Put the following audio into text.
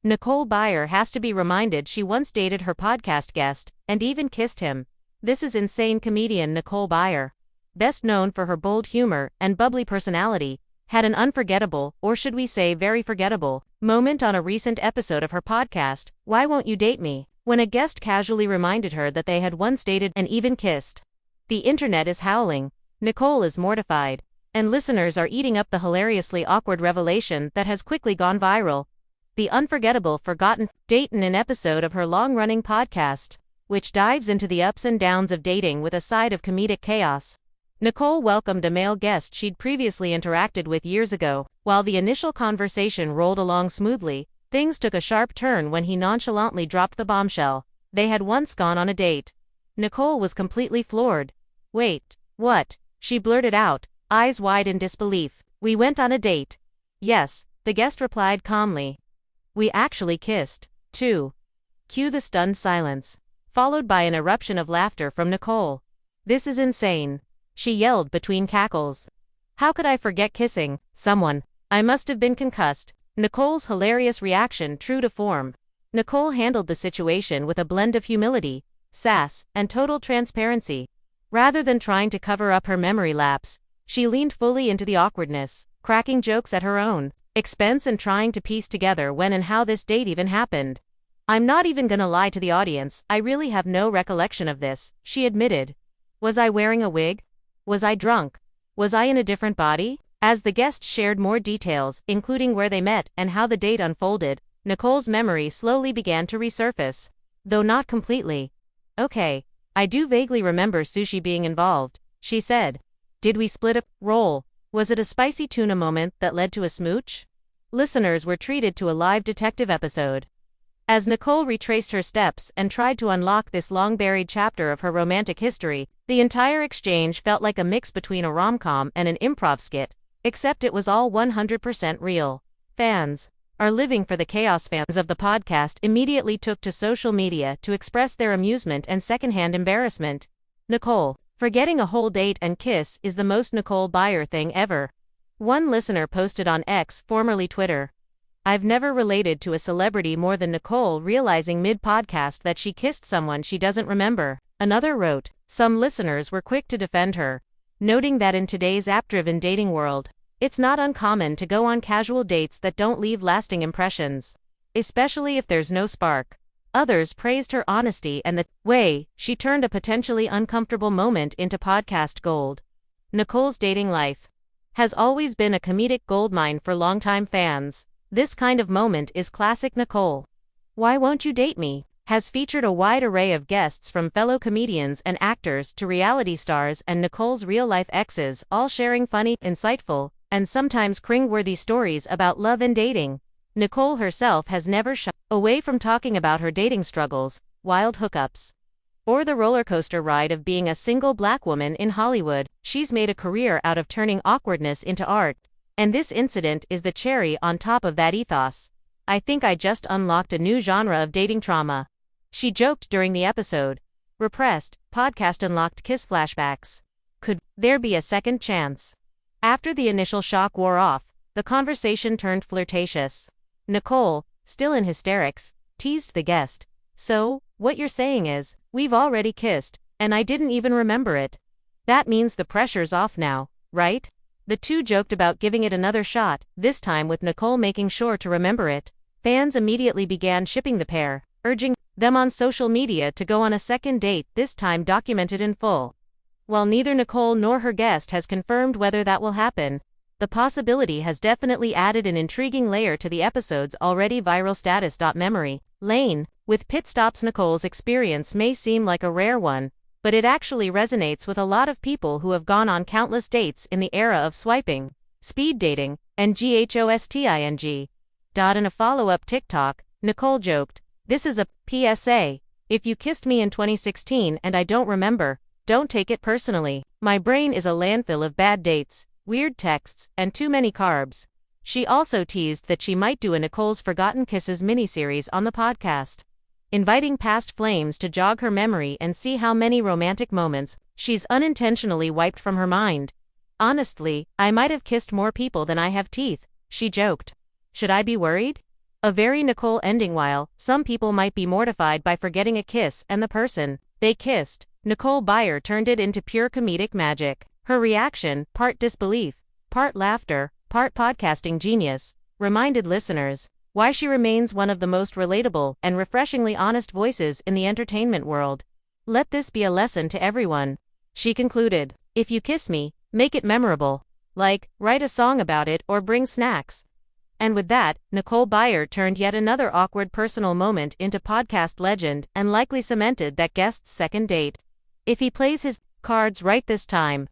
Nicole Byer has to be reminded she once dated her podcast guest, and even kissed him. This is insane. Comedian Nicole Byer, best known for her bold humor and bubbly personality, had an unforgettable, or should we say very forgettable, moment on a recent episode of her podcast, Why Won't You Date Me?, when a guest casually reminded her that they had once dated and even kissed. The internet is howling, Nicole is mortified, and listeners are eating up the hilariously awkward revelation that has quickly gone viral. The unforgettable forgotten date in an episode of her long-running podcast, which dives into the ups and downs of dating with a side of comedic chaos. Nicole welcomed a male guest she'd previously interacted with years ago. While the initial conversation rolled along smoothly, things took a sharp turn when he nonchalantly dropped the bombshell. They had once gone on a date. Nicole was completely floored. "Wait, what?" she blurted out, eyes wide in disbelief. "We went on a date." "Yes," the guest replied calmly. "We actually kissed, too." Cue the stunned silence, followed by an eruption of laughter from Nicole. "This is insane," she yelled between cackles. "How could I forget kissing someone? I must have been concussed." Nicole's hilarious reaction true to form. Nicole handled the situation with a blend of humility, sass, and total transparency. Rather than trying to cover up her memory lapse, she leaned fully into the awkwardness, cracking jokes at her own expense and trying to piece together when and how this date even happened. "I'm not even gonna lie to the audience, I really have no recollection of this," she admitted. "Was I wearing a wig? Was I drunk? Was I in a different body?" As the guest shared more details, including where they met and how the date unfolded, Nicole's memory slowly began to resurface, though not completely. "Okay, I do vaguely remember sushi being involved," she said. "Did we split a roll? Was it a spicy tuna moment that led to a smooch?" Listeners were treated to a live detective episode. As Nicole retraced her steps and tried to unlock this long-buried chapter of her romantic history, the entire exchange felt like a mix between a rom-com and an improv skit, except it was all 100% real. Fans are living for the chaos. Fans of the podcast immediately took to social media to express their amusement and secondhand embarrassment. Nicole, forgetting a whole date and kiss is the most Nicole Byer thing ever. One listener posted on X, formerly Twitter, "I've never related to a celebrity more than Nicole realizing mid-podcast that she kissed someone she doesn't remember." Another wrote, "Some listeners were quick to defend her, noting that in today's app-driven dating world, it's not uncommon to go on casual dates that don't leave lasting impressions, especially if there's no spark." Others praised her honesty and the way she turned a potentially uncomfortable moment into podcast gold. Nicole's dating life has always been a comedic goldmine for longtime fans. This kind of moment is classic Nicole. Why Won't You Date Me has featured a wide array of guests from fellow comedians and actors to reality stars and Nicole's real-life exes, all sharing funny, insightful, and sometimes cringe-worthy stories about love and dating. Nicole herself has never shied away from talking about her dating struggles, wild hookups, or the roller coaster ride of being a single black woman in Hollywood. She's made a career out of turning awkwardness into art, and this incident is the cherry on top of that ethos. "I think I just unlocked a new genre of dating trauma," she joked during the episode. Repressed, podcast unlocked kiss flashbacks. Could there be a second chance? After the initial shock wore off, the conversation turned flirtatious. Nicole, still in hysterics, teased the guest. "So, what you're saying is, we've already kissed, and I didn't even remember it. That means the pressure's off now, right?" The two joked about giving it another shot, this time with Nicole making sure to remember it. Fans immediately began shipping the pair, urging them on social media to go on a second date, this time documented in full. While neither Nicole nor her guest has confirmed whether that will happen, the possibility has definitely added an intriguing layer to the episode's already viral status. Memory lane with pit stops. Nicole's experience may seem like a rare one, but it actually resonates with a lot of people who have gone on countless dates in the era of swiping, speed dating, and ghosting. In a follow-up TikTok, Nicole joked, "This is a PSA. If you kissed me in 2016 and I don't remember, don't take it personally. My brain is a landfill of bad dates, weird texts, and too many carbs." She also teased that she might do a Nicole's Forgotten Kisses miniseries on the podcast, inviting past flames to jog her memory and see how many romantic moments she's unintentionally wiped from her mind. "Honestly, I might have kissed more people than I have teeth," she joked. "Should I be worried?" A very Nicole ending. While some people might be mortified by forgetting a kiss and the person they kissed, Nicole Byer turned it into pure comedic magic. Her reaction, part disbelief, part laughter, part podcasting genius, reminded listeners why she remains one of the most relatable and refreshingly honest voices in the entertainment world. Let this be a lesson to everyone. She concluded, "If you kiss me, make it memorable. Like, write a song about it or bring snacks." And with that, Nicole Byer turned yet another awkward personal moment into podcast legend and likely cemented that guest's second date. If he plays his cards right this time,